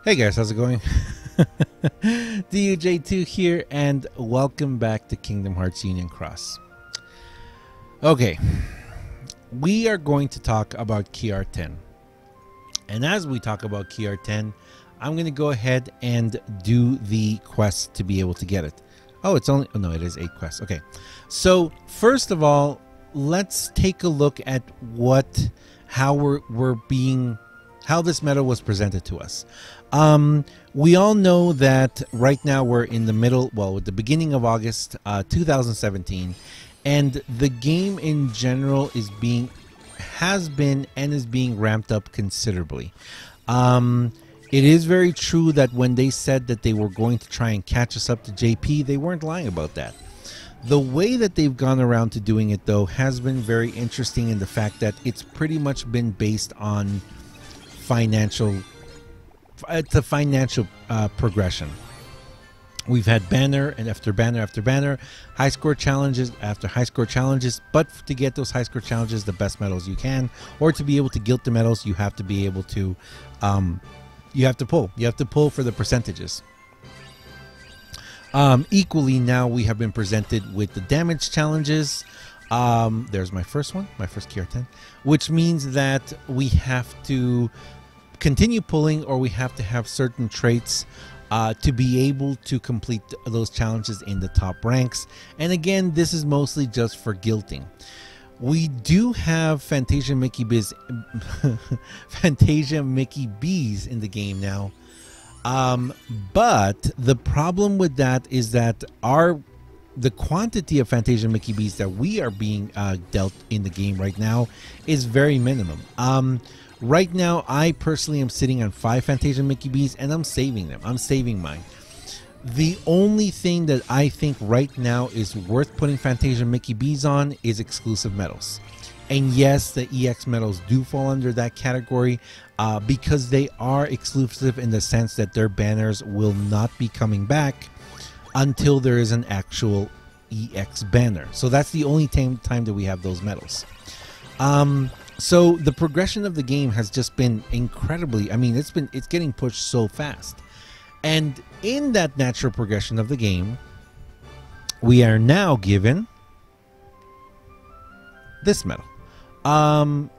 Hey guys, how's it going? DUJ2 here, and welcome back to Kingdom Hearts Union Cross. Okay, we are going to talk about KeyArt 10. And as we talk about KeyArt 10, I'm going to go ahead and do the quest to be able to get it. Oh, it's only... Oh, no, it is 8 quests. Okay, so first of all, let's take a look at how this medal was presented to us. We all know that right now we're in the middle, well, at the beginning of August 2017, and the game in general has been ramped up considerably. It is very true that when they said that they were going to try and catch us up to JP, they weren't lying about that. The way that they've gone around to doing it, though, has been very interesting in the fact that it's pretty much been based on financial progression. We've had banner and after banner after banner, high score challenges after high score challenges, but to get those high score challenges, the best medals you can, or to be able to guilt the medals, you have to be able to you have to pull for the percentages. Equally, now we have been presented with the damage challenges. There's my first one, my first KeyArt 10, which means that we have to continue pulling, or we have to have certain traits to be able to complete those challenges in the top ranks. And again, this is mostly just for guilting. We do have Fantasia Mickey B's Fantasia Mickey B's in the game now. But the problem with that is that the quantity of Fantasia Mickey B's that we are being dealt in the game right now is very minimum. Right now, I personally am sitting on 5 Fantasia Mickey B's, and I'm saving them. I'm saving mine. The only thing that I think right now is worth putting Fantasia Mickey B's on is exclusive medals. And yes, the EX medals do fall under that category because they are exclusive in the sense that their banners will not be coming back until there is an actual EX banner. So that's the only time that we have those medals. So the progression of the game has just been incredibly, I mean, it's getting pushed so fast. And in that natural progression of the game, we are now given this medal. KeyArt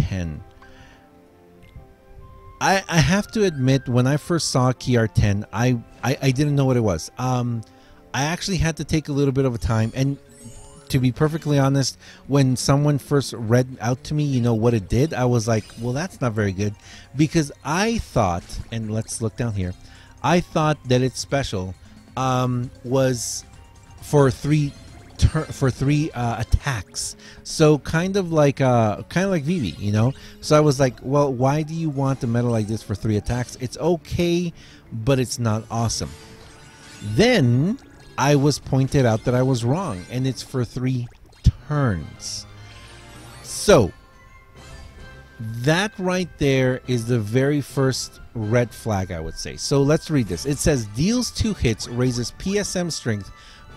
10. I have to admit, when I first saw KeyArt 10, I didn't know what it was. I actually had to take a little bit of a time, and to be perfectly honest, when someone first read out to me, you know, what it did, I was like, well, that's not very good, because I thought, and let's look down here, I thought that its special was for three attacks, so kind of like Vivi, you know. So I was like, well, why do you want a medal like this for 3 attacks? It's okay, but it's not awesome. Then I was pointed out that I was wrong, and it's for 3 turns. So that right there is the very first red flag, I would say. So let's read this. It says deals 2 hits, raises PSM strength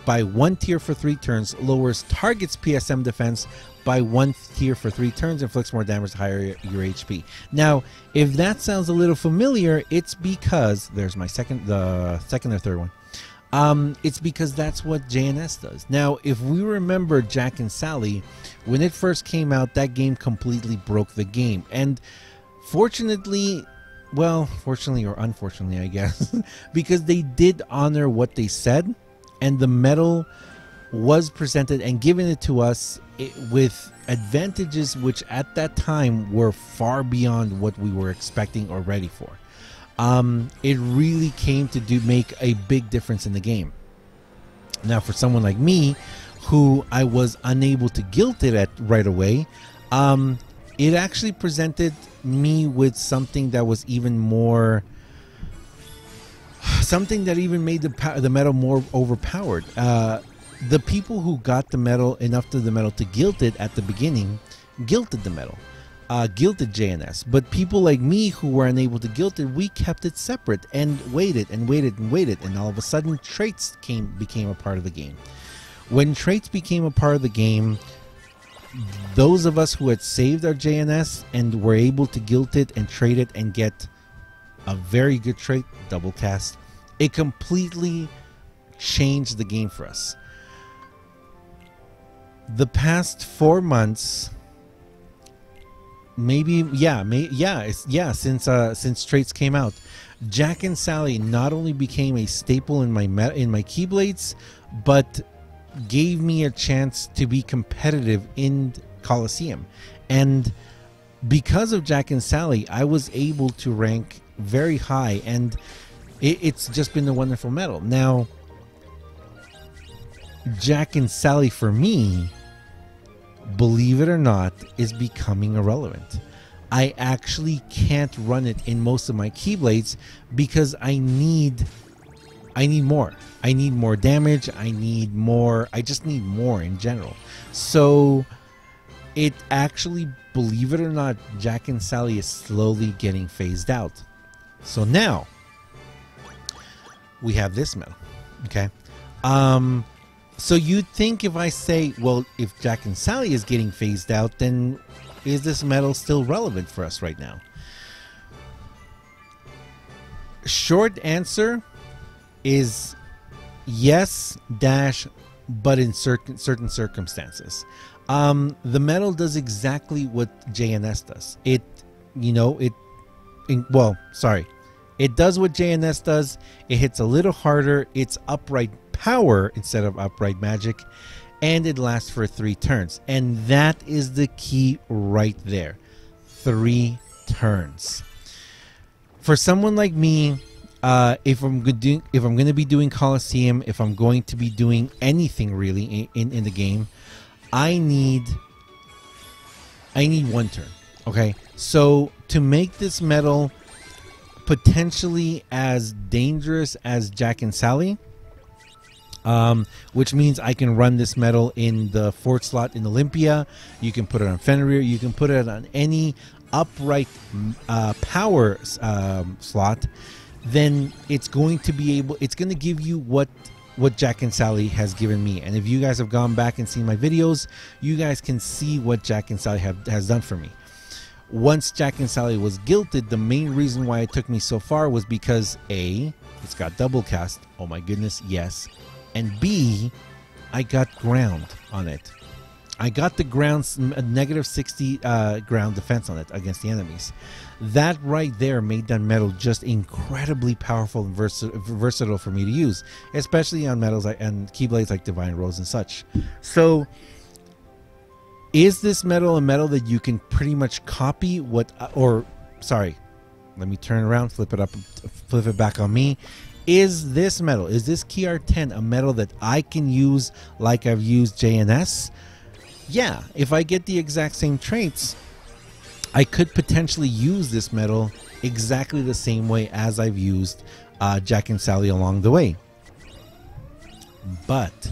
by 1 tier for 3 turns, lowers target's PSM defense by 1 tier for 3 turns, inflicts more damage to higher your HP. Now, if that sounds a little familiar, it's because there's my the second or third one. It's because that's what JNS does. Now, if we remember Jack and Sally, when it first came out, that game completely broke the game. And fortunately, well, fortunately or unfortunately, I guess, because they did honor what they said, and the medal was presented and given it to us with advantages which at that time were far beyond what we were expecting or ready for. It really came to make a big difference in the game. Now, for someone like me, who I was unable to guilt it right away, it actually presented me with something that was even more, something that even made the medal more overpowered. The people who got the medal, enough to the medal to guilt it at the beginning, guilted the medal. Guilted JNS, but people like me who were unable to guilt it, we kept it separate and waited and waited and waited, and all of a sudden traits became a part of the game. When traits became a part of the game, those of us who had saved our JNS and were able to guilt it and trade it and get a very good trait, double cast. It completely changed the game for us. The past 4 months, maybe, since traits came out, Jack and Sally not only became a staple in my Keyblades, but gave me a chance to be competitive in Coliseum. And because of Jack and Sally, I was able to rank very high, and it's just been a wonderful medal. Now, Jack and Sally for me, believe it or not, is becoming irrelevant. I actually can't run it in most of my Keyblades because I need more. I need more damage. I just need more in general. So it actually, believe it or not, Jack and Sally is slowly getting phased out. So now we have this medal. Okay. So you'd think if I say, well, if Jack and Sally is getting phased out, then is this medal still relevant for us right now? Short answer is yes, but in certain circumstances. The medal does exactly what JNS does. It does what JNS does. It hits a little harder. It's upright power instead of upright magic, and it lasts for 3 turns. And that is the key right there. 3 turns. For someone like me, if I'm going to be doing Coliseum, if I'm going to be doing anything really in the game, I need 1 turn. Okay, so to make this medal potentially as dangerous as Jack and Sally, which means I can run this medal in the 4th slot in Olympia. You can put it on Fenrir. You can put it on any upright power slot. Then it's going to give you what Jack and Sally has given me. And if you guys have gone back and seen my videos, you guys can see what Jack and Sally has done for me. Once Jack and Sally was guilted, the main reason why it took me so far was because A, it's got double cast. Oh my goodness, yes. And B, I got ground on it. I got the ground, negative 60 ground defense on it against the enemies. That right there made that medal just incredibly powerful and versatile for me to use, especially on medals and Keyblades like Divine Rose and such. So, is this medal a medal that you can pretty much copy let me turn around, flip it back on me. Is this KeyArt 10 a medal that I can use like I've used JNS? Yeah, if I get the exact same traits, I could potentially use this medal exactly the same way as I've used Jack and Sally along the way. But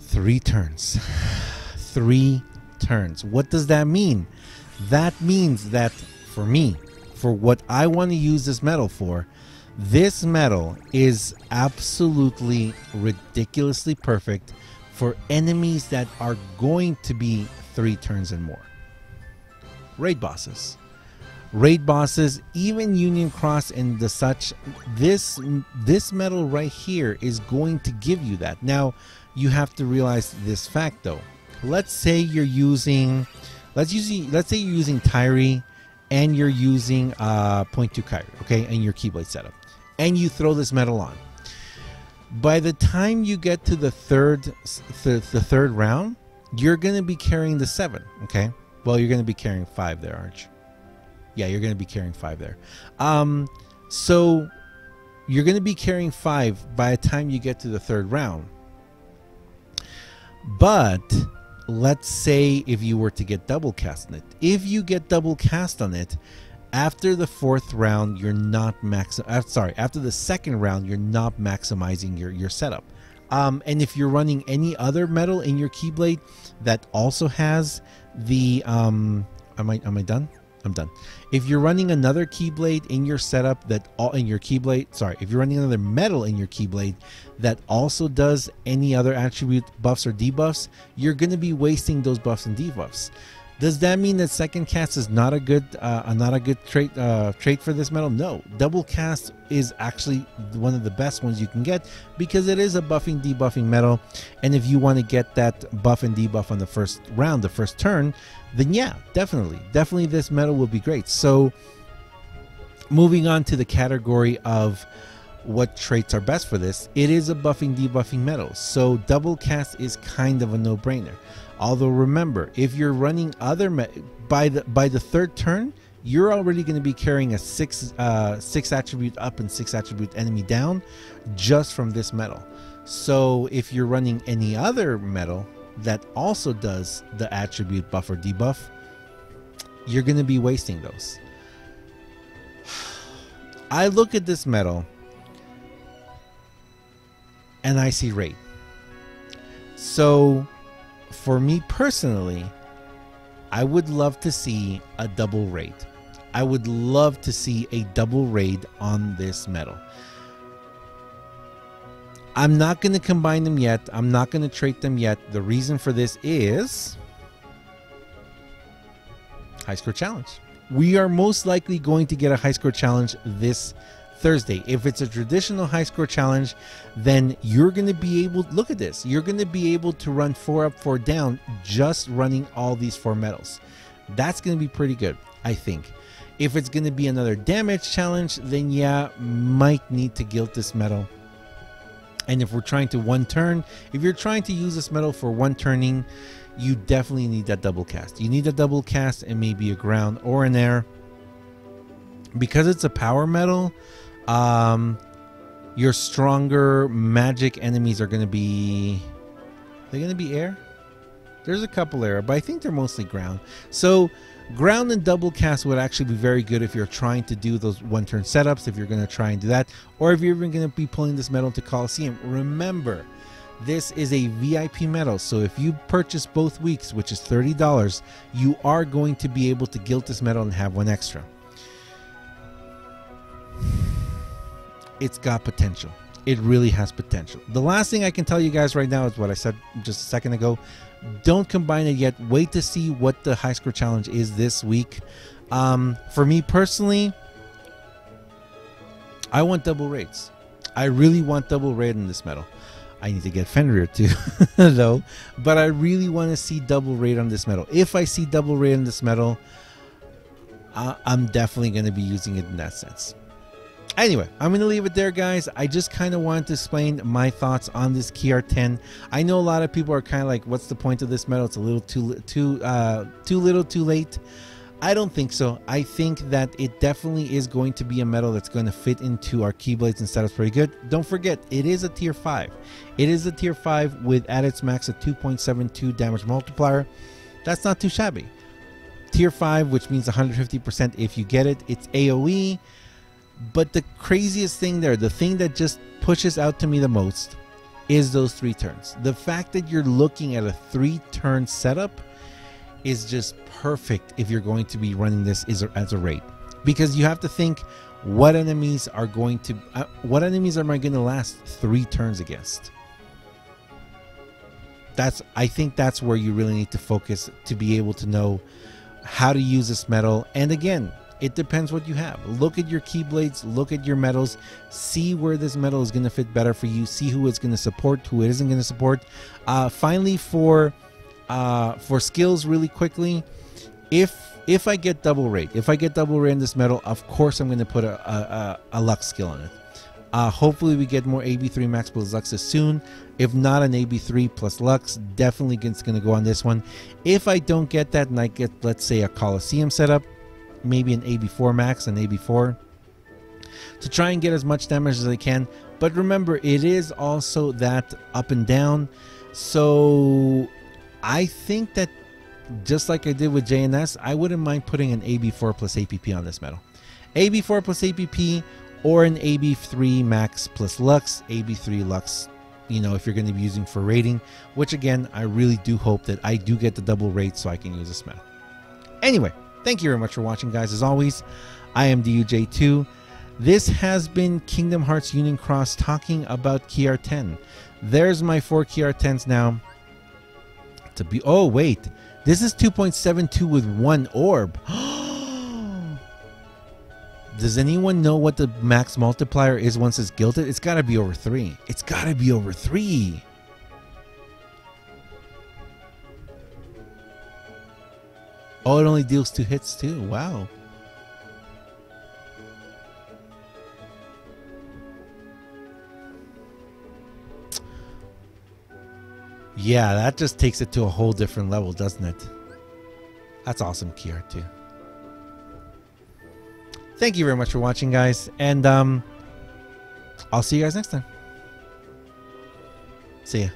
3 turns. 3 turns. What does that mean? That means that for me, for what I want to use this medal for, this medal is absolutely ridiculously perfect for enemies that are going to be 3 turns and more. Raid bosses, even Union Cross and the such. This medal right here is going to give you that. Now, you have to realize this fact though. Let's say you're using Tyree and you're using 0.2 Kyrie, okay, in your Keyblade setup, and you throw this medal on. By the time you get to the third round, you're going to be carrying the 7, okay? Well, you're going to be carrying 5 there, aren't you? Yeah, you're going to be carrying 5 there. So you're going to be carrying 5 by the time you get to the 3rd round. But let's say if you were to get double cast on it. If you get double cast on it, after the 4th round, you're not after the 2nd round, you're not maximizing your setup. And if you're running any other medal in your Keyblade that also has the am I done? I'm done. If you're running another Keyblade in your setup if you're running another medal in your Keyblade that also does any other attribute buffs or debuffs, you're going to be wasting those buffs and debuffs. Does that mean that second cast is not a good trait for this medal? No, double cast is actually one of the best ones you can get because it is a buffing debuffing medal, and if you want to get that buff and debuff on the first round, the first turn, then yeah, definitely this medal will be great. So moving on to the category of what traits are best for this, it is a buffing debuffing medal, so double cast is kind of a no-brainer. Although remember, if you're running other by the third turn, you're already going to be carrying a 6 attribute up and 6 attribute enemy down just from this medal. So if you're running any other medal that also does the attribute buff or debuff, you're going to be wasting those. I look at this medal and I see rate. So for me personally, I would love to see a double raid. I would love to see a double raid on this medal. I'm not going to combine them yet. I'm not going to trait them yet. The reason for this is high score challenge. We are most likely going to get a high score challenge this Thursday. If it's a traditional high score challenge, then you're going to be able, look at this, you're going to be able to run 4 up, 4 down just running all these 4 medals. That's going to be pretty good, I think. If it's going to be another damage challenge, then yeah, might need to guilt this medal. And if we're trying to one turn, if you're trying to use this medal for one turning, you definitely need that double cast. You need a double cast and maybe a ground or an air. Because it's a power medal, your stronger magic enemies are going to be, they're going to be air. There's a couple air, but I think they're mostly ground. So ground and double cast would actually be very good if you're trying to do those one-turn setups, if you're going to try and do that, or if you're even going to be pulling this medal to Coliseum. Remember, this is a VIP medal, so if you purchase both weeks, which is $30, you are going to be able to guilt this medal and have one extra. It's got potential. It really has potential. The last thing I can tell you guys right now is what I said just a second ago. Don't combine it yet. Wait to see what the high score challenge is this week. For me personally, I want double raids. I really want double raid in this medal. I need to get Fenrir too, though. But I really want to see double raid on this medal. If I see double raid on this medal, I'm definitely going to be using it in that sense. Anyway, I'm going to leave it there, guys. I just kind of wanted to explain my thoughts on this KeyArt 10. I know a lot of people are kind of like, what's the point of this medal? It's a little too little too late. I don't think so. I think that it definitely is going to be a medal that's going to fit into our Keyblades and setups pretty good. Don't forget, it is a tier 5. It is a tier 5 with at its max a 2.72 damage multiplier. That's not too shabby. Tier 5, which means 150% if you get it. It's AoE. But the craziest thing there, the thing that just pushes out to me the most, is those 3 turns. The fact that you're looking at a 3-turn setup is just perfect if you're going to be running this as a raid. Because you have to think, what enemies are going to, what enemies am I going to last 3 turns against? I think that's where you really need to focus to be able to know how to use this medal. And again, it depends what you have. Look at your Keyblades, look at your medals, see where this medal is going to fit better for you, see who it's going to support, who it isn't going to support. Finally, for skills really quickly, if I get double raid, in this medal, of course I'm going to put a Lux skill on it. Hopefully we get more AB3 Max plus Luxes soon. If not an AB3 plus Lux, definitely it's going to go on this one. If I don't get that and I get, let's say, a Coliseum setup, maybe an AB4 Max, an AB4, to try and get as much damage as I can. But remember, it is also that up and down. So I think that just like I did with JNS, I wouldn't mind putting an AB4 plus APP on this medal. AB4 plus APP or an AB3 Max plus Lux, AB3 Lux, you know, if you're going to be using for raiding, which again, I really do hope that I do get the double raid so I can use this medal. Anyway, thank you very much for watching, guys. As always, I am DUJ2. This has been Kingdom Hearts Union Cross talking about KeyArt 10. There's my 4 KeyArt 10s now. Oh, wait. This is 2.72 with 1 orb. Does anyone know what the max multiplier is once it's gilded? It's got to be over 3. It's got to be over 3. Oh, it only deals 2 hits too. Wow. Yeah, that just takes it to a whole different level, doesn't it? That's awesome, KeyArt too. Thank you very much for watching, guys, and I'll see you guys next time. See ya.